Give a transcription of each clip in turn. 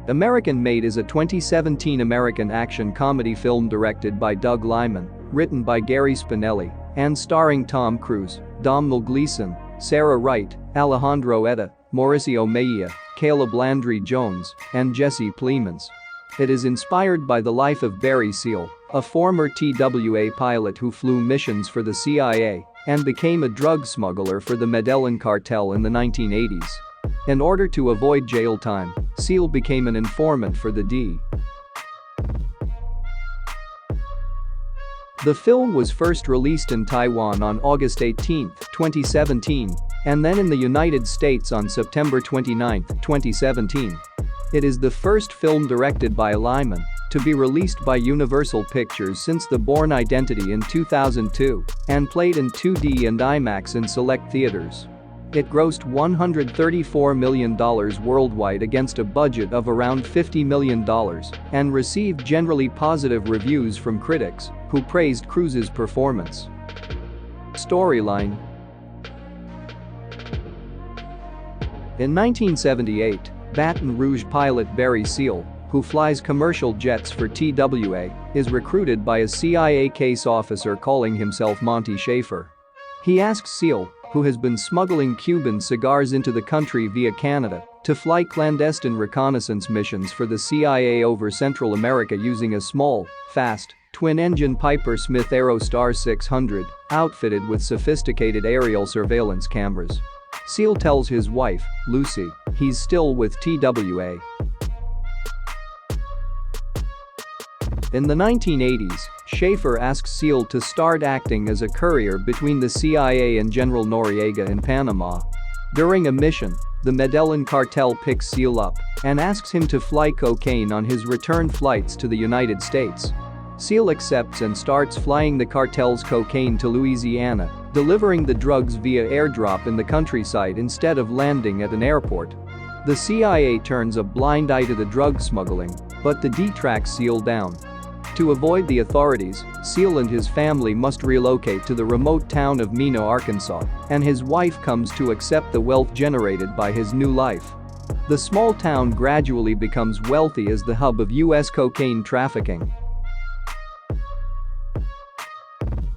American Made is a 2017 American action comedy film directed by Doug Liman, written by Gary Spinelli, and starring Tom Cruise, Domhnall Gleeson, Sarah Wright, Alejandro Etta, Mauricio Mejia, Caleb Landry Jones, and Jesse Plemons. It is inspired by the life of Barry Seal, a former TWA pilot who flew missions for the CIA and became a drug smuggler for the Medellin cartel in the 1980s. In order to avoid jail time, Seal became an informant for the D. The film was first released in Taiwan on August 18, 2017, and then in the United States on September 29, 2017. It is the first film directed by Liman to be released by Universal Pictures since The Bourne Identity in 2002 and played in 2D and IMAX in select theaters. It grossed $134 million worldwide against a budget of around $50 million and received generally positive reviews from critics, who praised Cruise's performance. Storyline. In 1978, Baton Rouge pilot Barry Seal, who flies commercial jets for TWA, is recruited by a CIA case officer calling himself Monty Schaefer. He asks Seal, who has been smuggling Cuban cigars into the country via Canada, to fly clandestine reconnaissance missions for the CIA over Central America using a small, fast, twin-engine Piper Smith Aerostar 600, outfitted with sophisticated aerial surveillance cameras. Seal tells his wife, Lucy, he's still with TWA. In the 1980s, Schaefer asks Seal to start acting as a courier between the CIA and General Noriega in Panama. During a mission, the Medellin cartel picks Seal up and asks him to fly cocaine on his return flights to the United States. Seal accepts and starts flying the cartel's cocaine to Louisiana, delivering the drugs via airdrop in the countryside instead of landing at an airport. The CIA turns a blind eye to the drug smuggling, but the D tracks Seal down. To avoid the authorities, Seal and his family must relocate to the remote town of Mena, Arkansas, and his wife comes to accept the wealth generated by his new life. The small town gradually becomes wealthy as the hub of U.S. cocaine trafficking.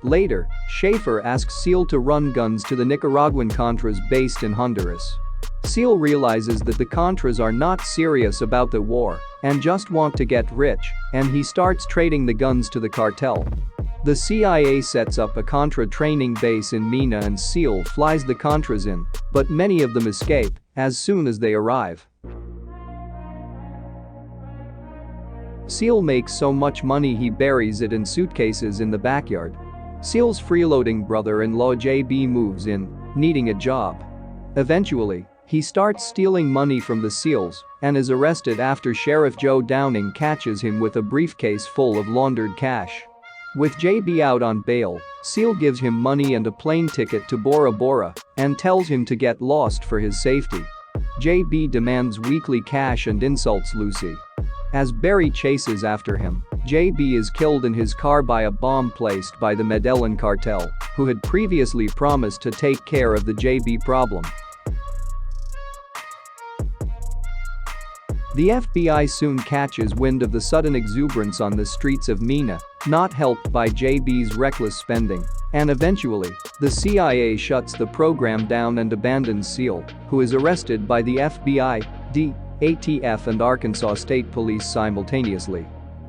Later, Schaefer asks Seal to run guns to the Nicaraguan Contras based in Honduras. Seal realizes that the Contras are not serious about the war and just want to get rich, and he starts trading the guns to the cartel. The CIA sets up a Contra training base in Mena and Seal flies the Contras in, but many of them escape as soon as they arrive. Seal makes so much money he buries it in suitcases in the backyard. Seal's freeloading brother-in-law JB moves in, needing a job. Eventually, he starts stealing money from the Seals and is arrested after Sheriff Joe Downing catches him with a briefcase full of laundered cash. With JB out on bail, Seal gives him money and a plane ticket to Bora Bora and tells him to get lost for his safety. JB demands weekly cash and insults Lucy. As Barry chases after him, JB is killed in his car by a bomb placed by the Medellin cartel, who had previously promised to take care of the JB problem. The FBI soon catches wind of the sudden exuberance on the streets of Mena, not helped by JB's reckless spending, and eventually, the CIA shuts the program down and abandons Seal, who is arrested by the FBI, ATF and Arkansas State Police simultaneously.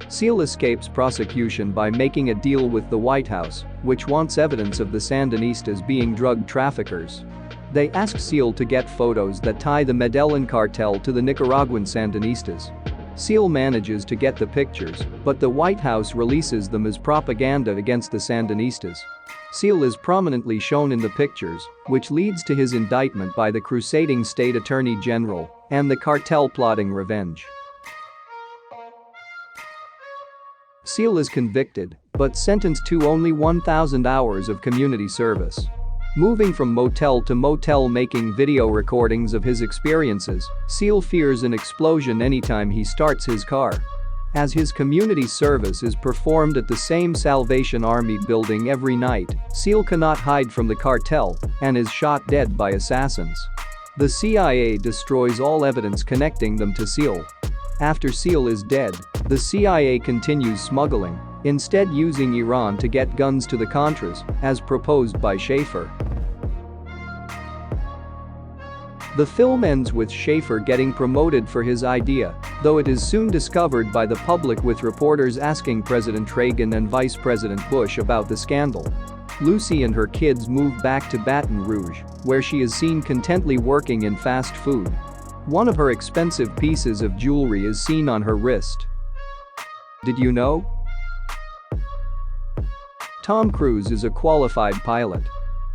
Seal escapes prosecution by making a deal with the White House, which wants evidence of the Sandinistas being drug traffickers. They ask Seal to get photos that tie the Medellin cartel to the Nicaraguan Sandinistas. Seal manages to get the pictures, but the White House releases them as propaganda against the Sandinistas. Seal is prominently shown in the pictures, which leads to his indictment by the crusading state attorney general and the cartel plotting revenge. Seal is convicted, but sentenced to only 1,000 hours of community service. Moving from motel to motel making video recordings of his experiences, Seal fears an explosion anytime he starts his car. As his community service is performed at the same Salvation Army building every night, Seal cannot hide from the cartel and is shot dead by assassins. The CIA destroys all evidence connecting them to Seal. After Seal is dead, the CIA continues smuggling, instead using Iran to get guns to the Contras, as proposed by Schaefer. The film ends with Schaefer getting promoted for his idea, though it is soon discovered by the public with reporters asking President Reagan and Vice President Bush about the scandal. Lucy and her kids move back to Baton Rouge, where she is seen contentedly working in fast food. One of her expensive pieces of jewelry is seen on her wrist. Did you know? Tom Cruise is a qualified pilot.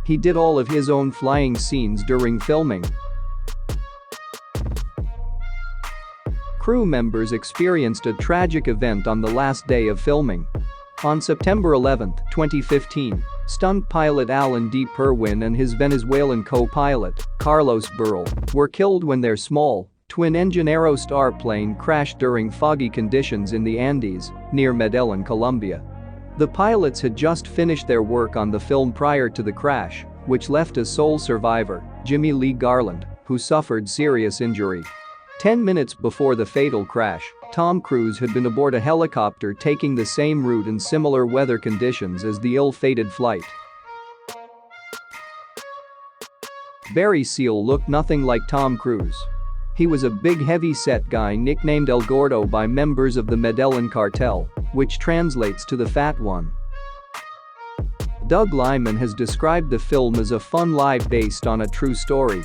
He did all of his own flying scenes during filming. Crew members experienced a tragic event on the last day of filming. On September 11, 2015, stunt pilot Alan D. Perwin and his Venezuelan co-pilot, Carlos Burrell, were killed when their small, twin-engine Aerostar plane crashed during foggy conditions in the Andes, near Medellin, Colombia. The pilots had just finished their work on the film prior to the crash, which left a sole survivor, Jimmy Lee Garland, who suffered serious injury. 10 minutes before the fatal crash, Tom Cruise had been aboard a helicopter taking the same route in similar weather conditions as the ill-fated flight. Barry Seal looked nothing like Tom Cruise. He was a big heavy-set guy nicknamed El Gordo by members of the Medellin cartel, which translates to the Fat One. Doug Liman has described the film as a fun lie based on a true story.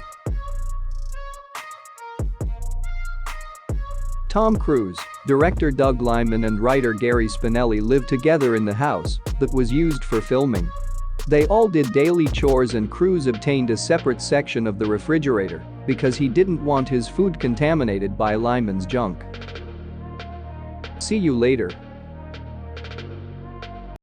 Tom Cruise, director Doug Liman and writer Gary Spinelli lived together in the house that was used for filming. They all did daily chores and Cruise obtained a separate section of the refrigerator because he didn't want his food contaminated by Liman's junk. See you later.